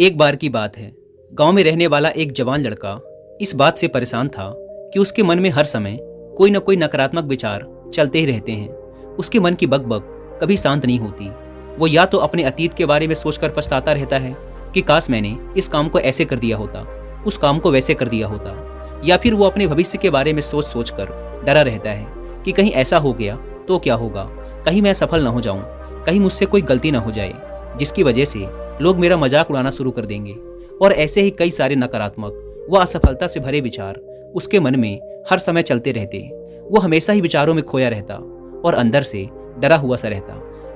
एक बार की बात है, गांव में रहने वाला एक जवान लड़का इस बात से परेशान था कि उसके मन में हर समय कोई न कोई नकारात्मक विचार चलते ही रहते हैं। उसके मन की बकबक कभी शांत नहीं होती। वो या तो अपने अतीत के बारे में सोचकर पछताता रहता है कि काश मैंने इस काम को ऐसे कर दिया होता, उस काम को वैसे कर दिया होता, या फिर वो अपने भविष्य के बारे में सोच सोच कर डरा रहता है कि कहीं ऐसा हो गया तो क्या होगा, कहीं मैं सफल ना हो जाऊं, कहीं मुझसे कोई गलती ना हो जाए जिसकी वजह से लोग मेरा मजाक उड़ाना शुरू कर देंगे। और ऐसे ही कई सारे नकारात्मक व असफलता से भरे विचार उसके मन में हर समय चलते रहते। वो हमेशा ही विचारों में खोया रहता और अंदर से डरा हुआ सा रहता।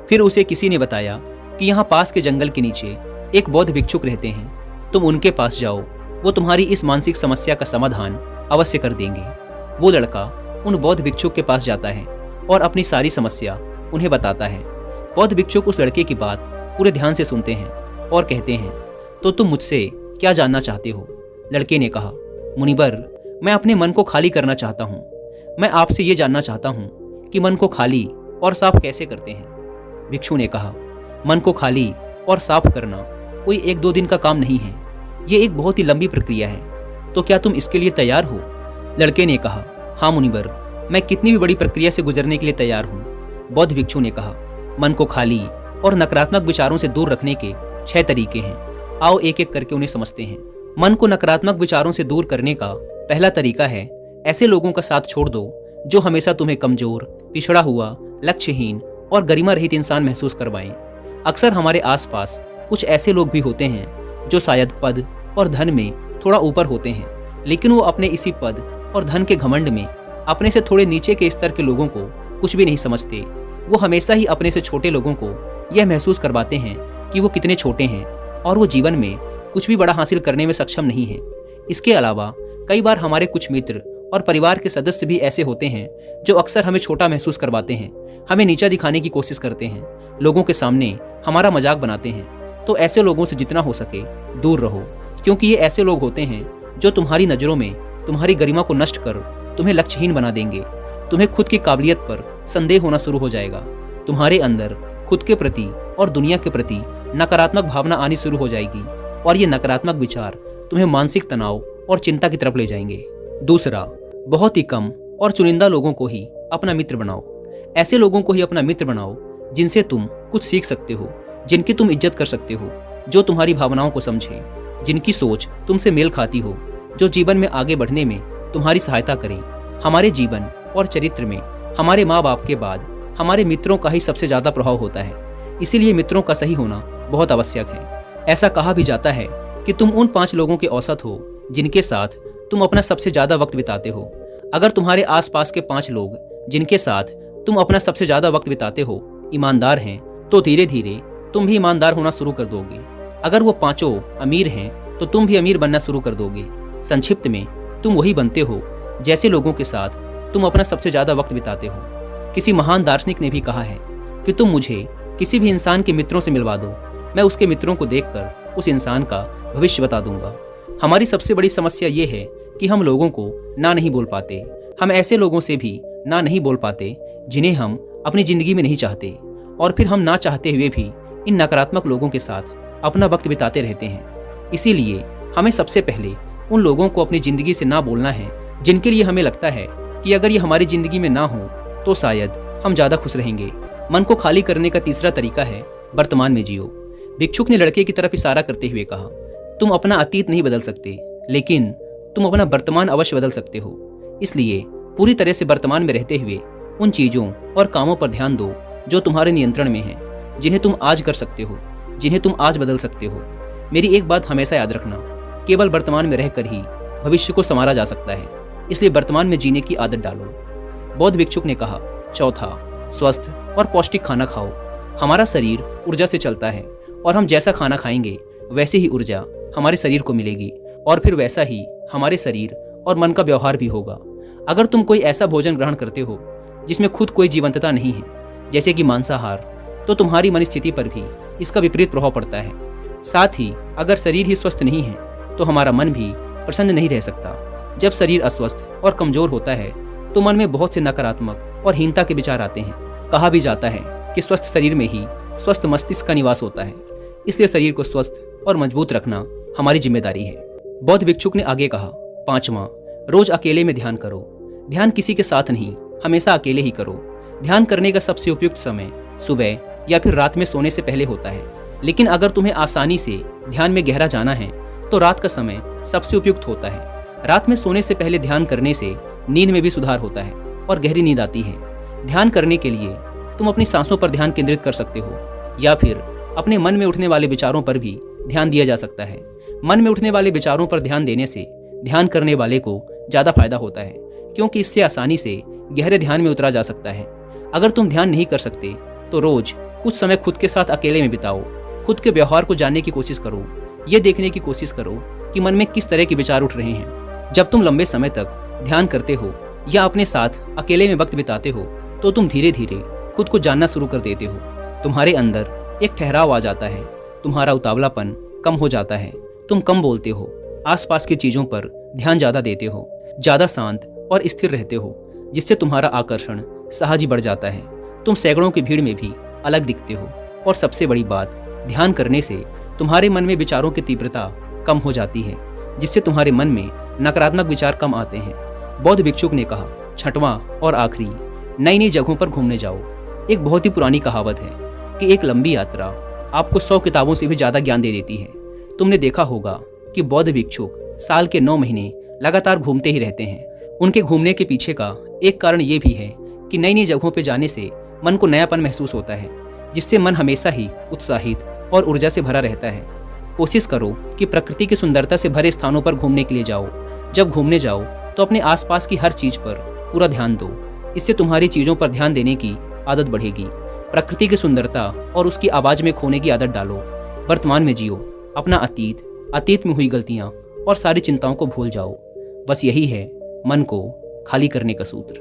फिर उसे किसी ने बताया कि यहाँ पास के जंगल के नीचे एक बौद्ध भिक्षुक रहते हैं, तुम उनके पास जाओ, वो तुम्हारी इस मानसिक समस्या का समाधान अवश्य कर देंगे। वो लड़का उन बौद्ध भिक्षुक के पास जाता है और अपनी सारी समस्या उन्हें बताता है। बौद्ध भिक्षुक उस लड़के की बात पूरे ध्यान से सुनते हैं और कहते हैं, तो तुम मुझसे क्या जानना चाहते हो? लड़के ने कहा, मुनिवर, मैं अपने मन को खाली करना चाहता हूँ। मैं आपसे ये जानना चाहता हूँ कि मन को खाली और साफ कैसे करते हैं? भिक्षु ने कहा, मन को खाली और साफ करना कोई 1-2 दिन का काम नहीं है, ये एक बहुत ही लंबी प्रक्रिया है। तो क्या तुम इसके लिए तैयार हो? लड़के ने कहा, हाँ मुनिवर, मैं कितनी भी बड़ी प्रक्रिया से गुजरने के लिए तैयार हूँ। बौद्ध भिक्षु ने कहा, मन को खाली और नकारात्मक विचारों से दूर रखने के 6 तरीके हैं। आओ एक एक करके उन्हें समझते हैं। मन को नकारात्मक विचारों से दूर करने का पहला तरीका है, ऐसे लोगों का साथ छोड़ दो जो हमेशा तुम्हें कमजोर, पिछड़ा हुआ, लक्ष्यहीन और गरिमा रहित इंसान महसूस करवाएं। अक्सर हमारे आसपास कुछ ऐसे लोग भी होते हैं जो शायद पद और धन में थोड़ा ऊपर होते हैं, लेकिन वो अपने इसी पद और धन के घमंड में अपने से थोड़े नीचे के स्तर के लोगों को कुछ भी नहीं समझते। वो हमेशा ही अपने से छोटे लोगों को यह महसूस करवाते हैं कि वो कितने छोटे हैं और वो जीवन में कुछ भी बड़ा हासिल करने में सक्षम नहीं है। इसके अलावा कई बार हमारे कुछ मित्र और परिवार के सदस्य भी ऐसे होते हैं जो अक्सर हमें छोटा महसूस करवाते हैं, हमें नीचा दिखाने की कोशिश करते हैं, लोगों के सामने हमारा मजाक बनाते हैं। तो ऐसे लोगों से जितना हो सके दूर रहो, क्योंकि ये ऐसे लोग होते हैं जो तुम्हारी नज़रों में तुम्हारी गरिमा को नष्ट कर तुम्हें लक्ष्यहीन बना देंगे। तुम्हें खुद की काबिलियत पर संदेह होना शुरू हो जाएगा। तुम्हारे अंदर खुद के प्रति और दुनिया के प्रति नकारात्मक भावना आनी शुरू हो जाएगी और ये नकारात्मक विचार तुम्हें मानसिक तनाव और चिंता की तरफ ले जाएंगे। दूसरा, बहुत ही कम और चुनिंदा लोगों को ही अपना मित्र बनाओ। ऐसे लोगों को ही अपना मित्र बनाओ जिनसे तुम कुछ सीख सकते हो, जिनकी तुम इज्जत कर सकते हो, जो तुम्हारी भावनाओं को समझे, जिनकी सोच तुमसे मेल खाती हो, जो जीवन में आगे बढ़ने में तुम्हारी सहायता करें। हमारे जीवन और चरित्र में हमारे माँ बाप के बाद हमारे मित्रों का ही सबसे ज़्यादा प्रभाव होता है। इसीलिए मित्रों का सही होना बहुत आवश्यक है। ऐसा कहा भी जाता है कि तुम उन 5 लोगों के औसत हो जिनके साथ तुम अपना सबसे ज़्यादा वक्त बिताते हो। अगर तुम्हारे आसपास के 5 लोग जिनके साथ तुम अपना सबसे ज़्यादा वक्त बिताते हो ईमानदार हैं, तो धीरे धीरे तुम भी ईमानदार होना शुरू कर दोगे। अगर वो 5 अमीर हैं तो तुम भी अमीर बनना शुरू कर दोगे। संक्षिप्त में, तुम वही बनते हो जैसे लोगों के साथ तुम अपना सबसे ज़्यादा वक्त बिताते हो। किसी महान दार्शनिक ने भी कहा है कि तुम मुझे किसी भी इंसान के मित्रों से मिलवा दो, मैं उसके मित्रों को देखकर उस इंसान का भविष्य बता दूंगा। हमारी सबसे बड़ी समस्या ये है कि हम लोगों को ना नहीं बोल पाते। हम ऐसे लोगों से भी ना नहीं बोल पाते जिन्हें हम अपनी ज़िंदगी में नहीं चाहते, और फिर हम ना चाहते हुए भी इन नकारात्मक लोगों के साथ अपना वक्त बिताते रहते हैं। इसीलिए हमें सबसे पहले उन लोगों को अपनी ज़िंदगी से ना बोलना है जिनके लिए हमें लगता है कि अगर ये हमारी ज़िंदगी में ना हो तो शायद हम ज़्यादा खुश रहेंगे। मन को खाली करने का तीसरा तरीका है, वर्तमान में जियो। भिक्षुक ने लड़के की तरफ इशारा करते हुए कहा, तुम अपना अतीत नहीं बदल सकते, लेकिन तुम अपना वर्तमान अवश्य बदल सकते हो। इसलिए पूरी तरह से वर्तमान में रहते हुए उन चीज़ों और कामों पर ध्यान दो जो तुम्हारे नियंत्रण में हैं, जिन्हें तुम आज कर सकते हो, जिन्हें तुम आज बदल सकते हो। मेरी एक बात हमेशा याद रखना, केवल वर्तमान में रहकर ही भविष्य को संवारा जा सकता है, इसलिए वर्तमान में जीने की आदत डालो। बौद्ध भिक्षुक ने कहा, चौथा, स्वस्थ और पौष्टिक खाना खाओ। हमारा शरीर ऊर्जा से चलता है और हम जैसा खाना खाएंगे वैसे ही ऊर्जा हमारे शरीर को मिलेगी, और फिर वैसा ही हमारे शरीर और मन का व्यवहार भी होगा। अगर तुम कोई ऐसा भोजन ग्रहण करते हो जिसमें खुद कोई जीवंतता नहीं है, जैसे कि मांसाहार, तो तुम्हारी मन स्थिति पर भी इसका विपरीत प्रभाव पड़ता है। साथ ही अगर शरीर ही स्वस्थ नहीं है तो हमारा मन भी प्रसन्न नहीं रह सकता। जब शरीर अस्वस्थ और कमजोर होता है तो मन में बहुत से नकारात्मक और हीनता के विचार आते हैं। कहा भी जाता है कि स्वस्थ शरीर में ही स्वस्थ मस्तिष्क का निवास होता है। इसलिए शरीर को स्वस्थ और मजबूत रखना हमारी जिम्मेदारी है। बौद्ध भिक्षुक ने आगे कहा, 5वां, रोज अकेले में ध्यान करो। ध्यान किसी के साथ नहीं, हमेशा अकेले ही करो। ध्यान करने का सबसे उपयुक्त समय सुबह या फिर रात में सोने से पहले होता है, लेकिन अगर तुम्हें आसानी से ध्यान में गहरा जाना है तो रात का समय सबसे उपयुक्त होता है। रात में सोने से पहले ध्यान करने से नींद में भी सुधार होता है और गहरी नींद आती है। ध्यान करने के लिए तुम अपनी सांसों पर ध्यान केंद्रित कर सकते हो या फिर अपने मन में उठने वाले विचारों पर भी ध्यान दिया जा सकता है। मन में उठने वाले विचारों पर ध्यान देने से ध्यान करने वाले को ज़्यादा फायदा होता है, क्योंकि इससे आसानी से गहरे ध्यान में उतरा जा सकता है। अगर तुम ध्यान नहीं कर सकते तो रोज कुछ समय खुद के साथ अकेले में बिताओ। खुद के व्यवहार को जानने की कोशिश करो, ये देखने की कोशिश करो कि मन में किस तरह के विचार उठ रहे हैं। जब तुम लंबे समय तक ध्यान करते हो या अपने साथ अकेले में वक्त बिताते हो तो तुम धीरे धीरे खुद को जानना शुरू कर देते हो। तुम्हारे अंदर एक ठहराव आ जाता है, तुम्हारा उतावलापन कम हो जाता है, तुम कम बोलते हो, आसपास की चीज़ों पर ध्यान ज़्यादा देते हो, ज़्यादा शांत और स्थिर रहते हो, जिससे तुम्हारा आकर्षण सहज ही बढ़ जाता है। तुम सैकड़ों की भीड़ में भी अलग दिखते हो और सबसे बड़ी बात, ध्यान करने से तुम्हारे मन में विचारों की तीव्रता कम हो जाती है, जिससे तुम्हारे मन में नकारात्मक विचार कम आते हैं। बौद्ध भिक्षुक ने कहा, 6वां और आखिरी, नई नई जगहों पर घूमने जाओ। एक बहुत ही पुरानी कहावत है कि एक लंबी यात्रा आपको 100 किताबों से भी ज़्यादा ज्ञान दे देती है। तुमने देखा होगा कि बौद्ध भिक्षुक साल के 9 महीने लगातार घूमते ही रहते हैं। उनके घूमने के पीछे का एक कारण ये भी है कि नई नई जगहों पर जाने से मन को नयापन महसूस होता है, जिससे मन हमेशा ही उत्साहित और ऊर्जा से भरा रहता है। कोशिश करो कि प्रकृति की सुंदरता से भरे स्थानों पर घूमने के लिए जाओ। जब घूमने जाओ तो अपने आसपास की हर चीज पर पूरा ध्यान दो। इससे तुम्हारी चीजों पर ध्यान देने की आदत बढ़ेगी। प्रकृति की सुंदरता और उसकी आवाज में खोने की आदत डालो। वर्तमान में जियो, अपना अतीत में हुई गलतियां और सारी चिंताओं को भूल जाओ। बस यही है मन को खाली करने का सूत्र।